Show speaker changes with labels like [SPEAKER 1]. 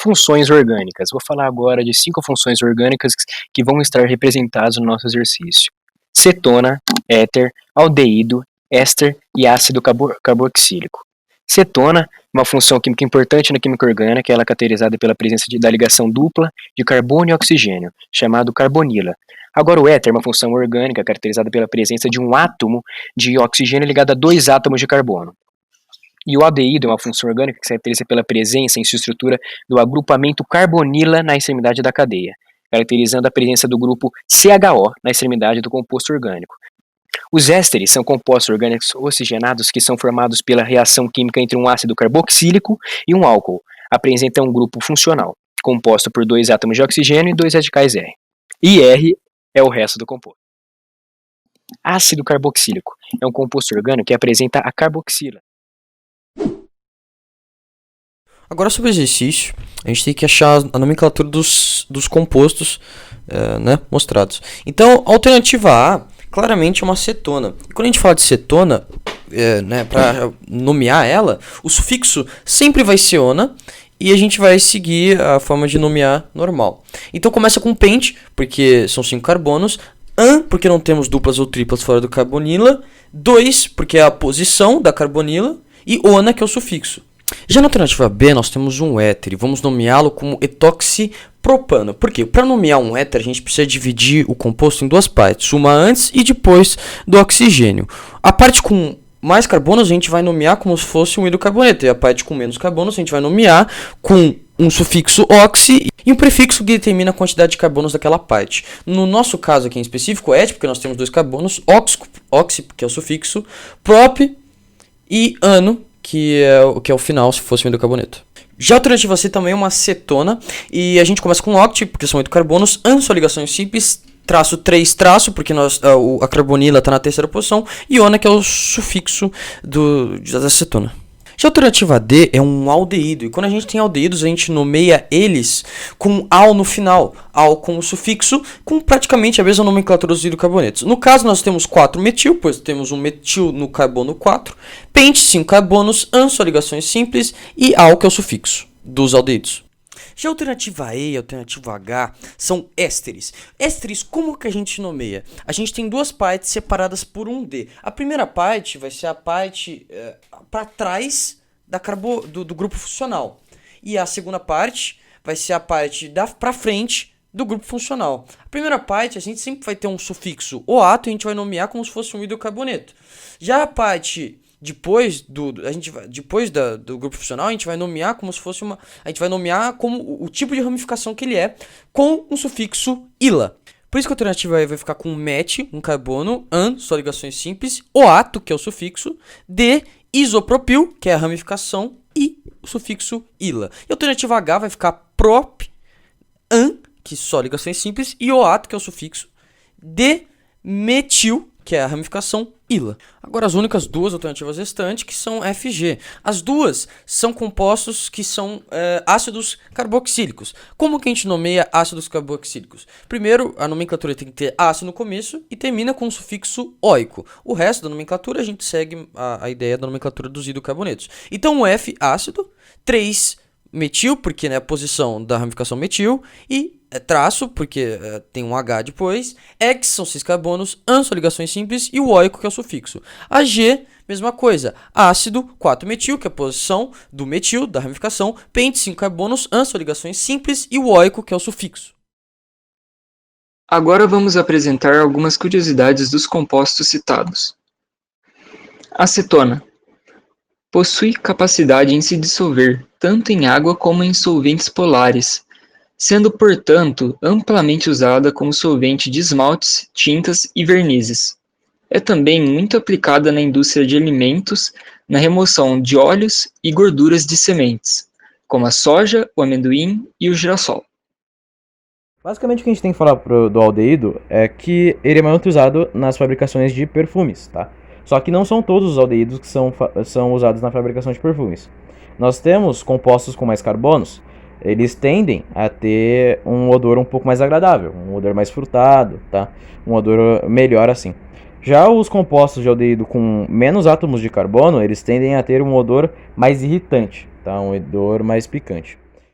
[SPEAKER 1] funções orgânicas. Vou falar agora de 5 funções orgânicas que vão estar representadas no nosso exercício: cetona, éter, aldeído, éster e ácido carboxílico. Cetona, uma função química importante na química orgânica, ela é caracterizada pela presença da ligação dupla de carbono e oxigênio, chamado carbonila. Agora o éter é uma função orgânica caracterizada pela presença de um átomo de oxigênio ligado a 2 átomos de carbono. E o aldeído é uma função orgânica que se caracteriza pela presença em sua estrutura do agrupamento carbonila na extremidade da cadeia, caracterizando a presença do grupo CHO na extremidade do composto orgânico. Os ésteres são compostos orgânicos oxigenados que são formados pela reação química entre um ácido carboxílico e um álcool. Apresentam um grupo funcional, composto por 2 átomos de oxigênio e 2 radicais R. E R é o resto do composto. Ácido carboxílico é um composto orgânico que apresenta a carboxila.
[SPEAKER 2] Agora sobre o exercício, a gente tem que achar a nomenclatura dos compostos mostrados. Então, a alternativa A claramente é uma cetona. E quando a gente fala de cetona, para nomear ela, o sufixo sempre vai ser ona e a gente vai seguir a forma de nomear normal. Então começa com pente, porque são 5 carbonos, an, porque não temos duplas ou triplas fora do carbonila, 2, porque é a posição da carbonila, e ona, que é o sufixo. Já na alternativa B, nós temos um éter e vamos nomeá-lo como etoxipropano. Por quê? Para nomear um éter, a gente precisa dividir o composto em 2 partes, uma antes e depois do oxigênio. A parte com mais carbonos a gente vai nomear como se fosse um hidrocarboneto, e a parte com menos carbonos a gente vai nomear com um sufixo oxi e um prefixo que determina a quantidade de carbonos daquela parte. No nosso caso aqui em específico, é porque nós temos 2 carbonos, oxi, que é o sufixo, prop e ano, que é o final, se fosse um hidrocarboneto. Já a alternativa C também é uma cetona, e a gente começa com oct, porque são 8 carbonos, an são ligações simples, traço 3 traço, porque a carbonila está na terceira posição, e ona, que é o sufixo da cetona. Já a alternativa D é um aldeído, e quando a gente tem aldeídos, a gente nomeia eles com al no final, al com o sufixo, com praticamente a mesma nomenclatura dos hidrocarbonetos. No caso, nós temos 4 metil, pois temos um metil no carbono 4, pente, 5 carbonos, an são ligações simples, e al, que é o sufixo dos aldeídos. Já a alternativa E e a alternativa H são ésteres. Ésteres, como que a gente nomeia? A gente tem 2 partes separadas por um D. A primeira parte vai ser a parte para trás do grupo funcional. E a segunda parte vai ser a parte para frente do grupo funcional. A primeira parte a gente sempre vai ter um sufixo oato e a gente vai nomear como se fosse um hidrocarboneto. Já a parte depois do grupo funcional, a gente vai nomear como se fosse a gente vai nomear como o tipo de ramificação que ele é, com um sufixo ila. Por isso que a alternativa vai ficar com met, um carbono, an, só ligações simples, oato, que é o sufixo, d, isopropil, que é a ramificação, e o sufixo ila. E a alternativa H vai ficar prop, an, que só ligações simples, e oato, que é o sufixo, d, metil, que é a ramificação ila. Agora as únicas 2 alternativas restantes, que são F e G. As duas são compostos que são ácidos carboxílicos. Como que a gente nomeia ácidos carboxílicos? Primeiro, a nomenclatura tem que ter ácido no começo e termina com o sufixo oico. O resto da nomenclatura a gente segue a ideia da nomenclatura dos hidrocarbonetos. Então o F, ácido, 3 metil, porque é a posição da ramificação metil, e traço, porque tem um H depois, X são 6 carbonos, an são ligações simples, e o oico, que é o sufixo. A G, mesma coisa, ácido, 4 metil, que é a posição do metil, da ramificação, pente, 5 carbonos, an são ligações simples, e o oico, que é o sufixo.
[SPEAKER 3] Agora vamos apresentar algumas curiosidades dos compostos citados. Acetona possui capacidade em se dissolver tanto em água como em solventes polares, sendo, portanto, amplamente usada como solvente de esmaltes, tintas e vernizes. É também muito aplicada na indústria de alimentos, na remoção de óleos e gorduras de sementes, como a soja, o amendoim e o girassol.
[SPEAKER 4] Basicamente o que a gente tem que falar do aldeído é que ele é muito usado nas fabricações de perfumes, tá? Só que não são todos os aldeídos que são usados na fabricação de perfumes. Nós temos compostos com mais carbonos, eles tendem a ter um odor um pouco mais agradável, um odor mais frutado, tá? Um odor melhor assim. Já os compostos de aldeído com menos átomos de carbono, eles tendem a ter um odor mais irritante, tá? Um odor mais picante.